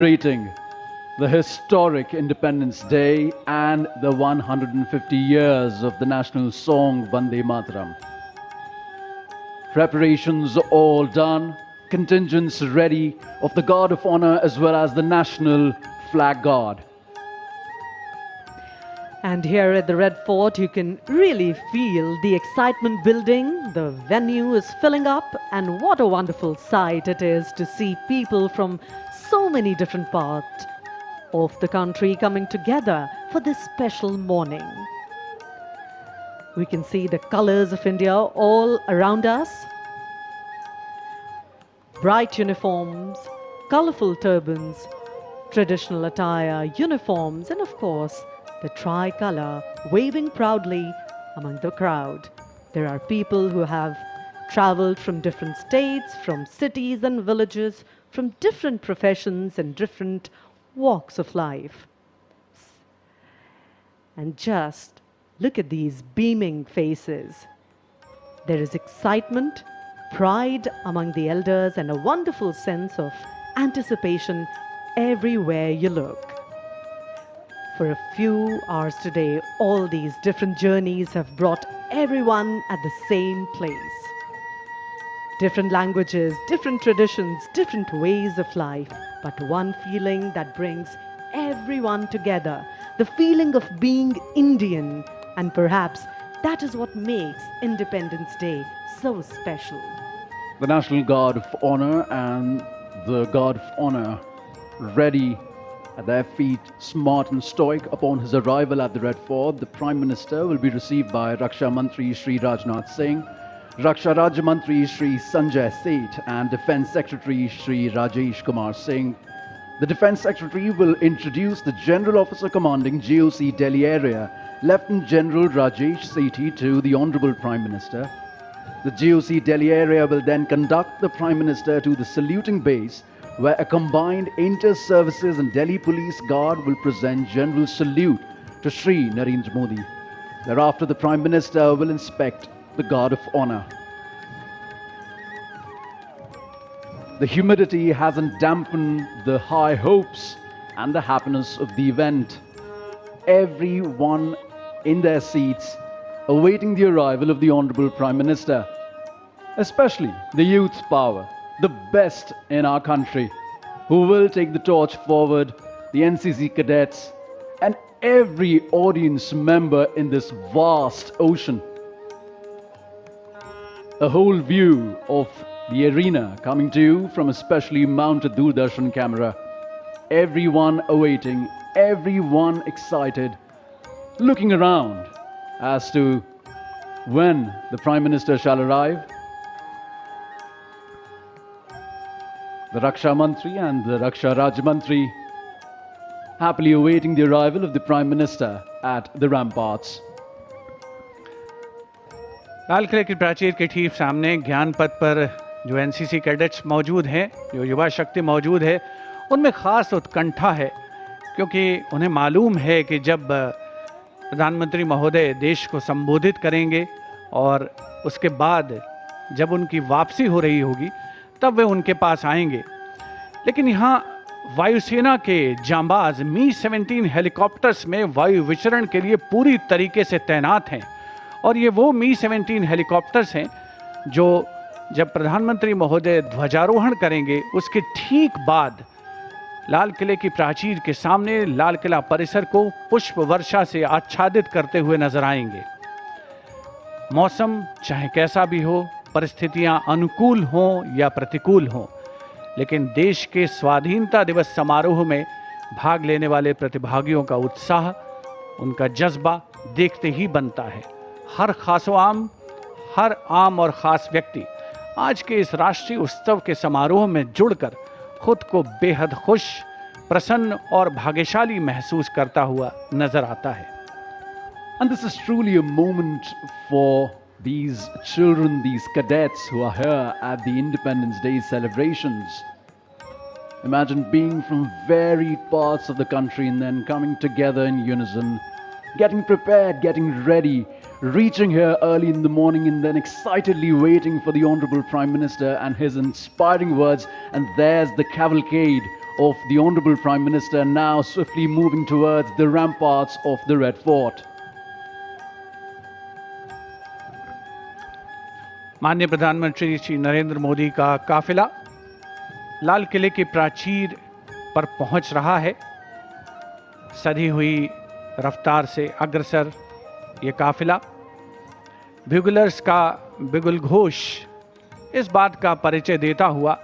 celebrating the historic Independence Day and the 150 years of the national song Vande Mataram. Preparations all done, contingents ready of the Guard of Honor as well as the National Flag Guard. And here at the Red Fort, you can really feel the excitement building. The venue is filling up, and what a wonderful sight it is to see people from so many different parts of the country coming together for this special morning. We can see the colors of India all around us. Bright uniforms, colorful turbans, traditional attire, uniforms, and of course, the tricolour waving proudly among the crowd. There are people who have travelled from different states, from cities and villages, from different professions and different walks of life. And just look at these beaming faces. There is excitement, pride among the elders, and a wonderful sense of anticipation everywhere you look. For a few hours today, all these different journeys have brought everyone at the same place. Different languages, different traditions, different ways of life, but one feeling that brings everyone together, the feeling of being Indian, and perhaps that is what makes Independence Day so special. The National Guard of Honor and the Guard of Honor ready at their feet, smart and stoic. Upon his arrival at the Red Fort, the Prime Minister will be received by Raksha Mantri Shri Rajnath Singh, Raksha Rajya Mantri Shri Sanjay Seth, and Defence Secretary Shri Rajesh Kumar Singh. The Defence Secretary will introduce the General Officer Commanding GOC Delhi Area, Lieutenant General Rajesh Sethi, to the Honourable Prime Minister. The GOC Delhi Area will then conduct the Prime Minister to the saluting base, where a combined Inter-Services and Delhi Police Guard will present general salute to Shri Narendra Modi. Thereafter, the Prime Minister will inspect the Guard of Honor. The humidity hasn't dampened the high hopes and the happiness of the event. Everyone in their seats awaiting the arrival of the Honourable Prime Minister, especially the youth power, the best in our country, who will take the torch forward, the NCC cadets, and every audience member in this vast ocean. A whole view of the arena coming to you from a specially mounted Doordarshan camera. Everyone awaiting, everyone excited, looking around as to when the Prime Minister shall arrive. The Raksha Mantri and the Raksha Rajya Mantri happily awaiting the arrival of the Prime Minister at the ramparts. लाल किले की प्राचीर के ठीक सामने ज्ञान पथ पर जो एनसीसी कैडेट्स मौजूद हैं, जो युवा शक्ति मौजूद है, उनमें ख़ास उत्कंठा है, क्योंकि उन्हें मालूम है कि जब प्रधानमंत्री महोदय देश को संबोधित करेंगे और उसके बाद जब उनकी वापसी हो रही होगी, तब वे उनके पास आएंगे। लेकिन यहाँ वायुसेना के जांबाज मी-17 हेलीकॉप्टर्स में वायु विचरण के लिए पूरी तरीके से तैनात हैं, और ये वो मी-17 हेलीकॉप्टर्स हैं जो जब प्रधानमंत्री महोदय ध्वजारोहण करेंगे उसके ठीक बाद लाल किले की प्राचीर के सामने लाल किला परिसर को पुष्प वर्षा से आच्छादित करते हुए नजर आएंगे। मौसम चाहे कैसा भी हो, परिस्थितियां अनुकूल हों या प्रतिकूल हों, लेकिन देश के स्वाधीनता दिवस समारोह में भाग लेने वाले प्रतिभागियों का उत्साह, उनका जज्बा देखते ही बनता है। हर आम और ख़ास व्यक्ति आज के इस राष्ट्रीय उत्सव के समारोह में जुड़कर खुद को बेहद खुश, प्रसन्न और भाग्यशाली महसूस करता हुआ नजर आता है। And this is truly a moment for these children, these cadets who are here at the Independence Day celebrations. Imagine being from varied parts of the country and then coming together in unison, getting prepared, getting ready, reaching here early in the morning and then excitedly waiting for the Honourable Prime Minister and his inspiring words. And there's the cavalcade of the Honorable Prime Minister, now swiftly moving towards the ramparts of the Red Fort. माननीय प्रधानमंत्री श्री नरेंद्र मोदी का काफिला लाल किले की प्राचीर पर पहुंच रहा है। सधी हुई रफ्तार से अग्रसर ये काफिला, ब्यूगलर्स का बिगुल घोष इस बात का परिचय देता हुआ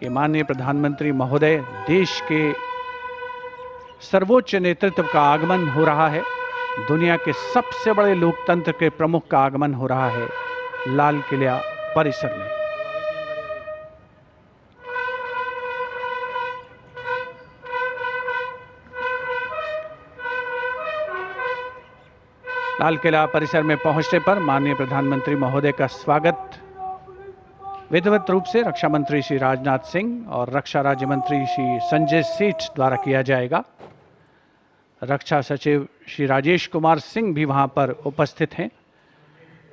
कि माननीय प्रधानमंत्री महोदय देश के सर्वोच्च नेतृत्व का आगमन हो रहा है। दुनिया के सबसे बड़े लोकतंत्र के प्रमुख का आगमन हो रहा है लाल किला परिसर में। लाल किला परिसर में पहुंचने पर माननीय प्रधानमंत्री महोदय का स्वागत विधिवत रूप से रक्षा मंत्री श्री राजनाथ सिंह और रक्षा राज्य मंत्री श्री संजय सेठ द्वारा किया जाएगा। रक्षा सचिव श्री राजेश कुमार सिंह भी वहां पर उपस्थित हैं,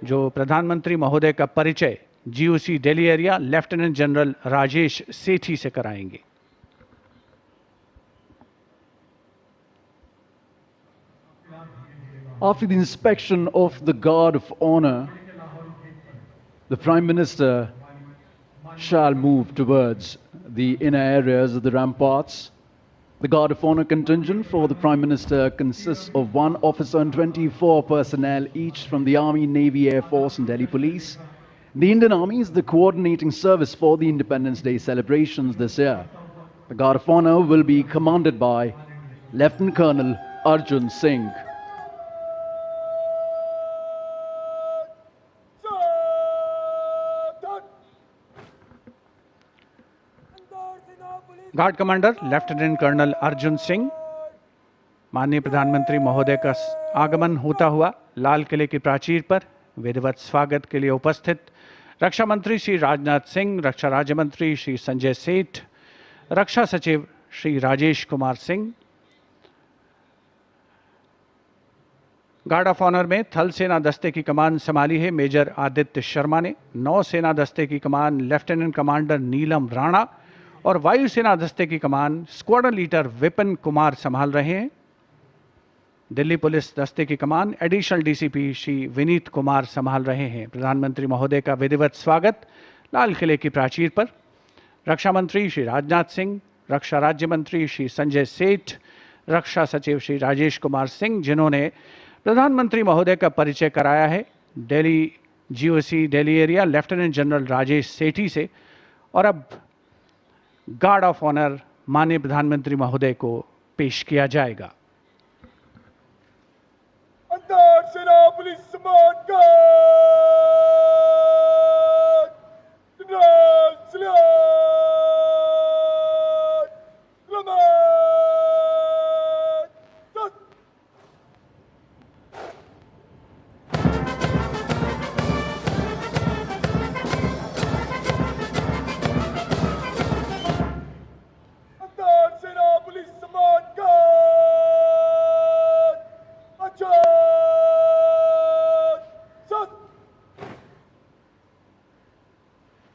जो प्रधानमंत्री महोदय का परिचय GOC Delhi area lieutenant general Rajesh Sethi से कराएंगे। After the inspection of the Guard of Honor, the Prime Minister shall move towards the inner areas of the ramparts. The Guard of Honor contingent for the Prime Minister consists of 1 officer and 24 personnel, each from the Army, Navy, Air Force and Delhi Police. The Indian Army is the coordinating service for the Independence Day celebrations this year. The Guard of Honor will be commanded by Lieutenant Colonel Arjun Singh. Guard commander lieutenant colonel Arjun Singh, माननीय प्रधानमंत्री महोदय का आगमन होता हुआ लाल किले की प्राचीर पर विधिवत स्वागत के लिए उपस्थित रक्षा मंत्री श्री राजनाथ सिंह, रक्षा राज्य मंत्री श्री संजय सेठ, रक्षा सचिव Shri Rajesh Kumar Singh. Guard of honour में थल सेना दस्ते की कमान संभाली है मेजर आदित्य शर्मा ने, नौ सेना दस्ते की कमान लेफ्टिनेंट कमांडर नीलम राणा और वायुसेना दस्ते की कमान स्क्वाड्रन लीडर विपिन कुमार संभाल रहे हैं। दिल्ली पुलिस दस्ते की कमान एडिशनल डीसीपी श्री विनीत कुमार संभाल रहे हैं। प्रधानमंत्री महोदय का विधिवत स्वागत लाल किले की प्राचीर पर रक्षा मंत्री श्री राजनाथ सिंह, रक्षा राज्य मंत्री श्री संजय सेठ, रक्षा सचिव श्री राजेश कुमार सिंह, जिन्होंने प्रधानमंत्री महोदय का परिचय कराया है Delhi GOC Delhi area lieutenant general Rajesh Sethi से। और अब गार्ड ऑफ ऑनर माननीय प्रधानमंत्री महोदय को पेश किया जाएगा। अंतर सेना पुलिस सम्मान गार्ड।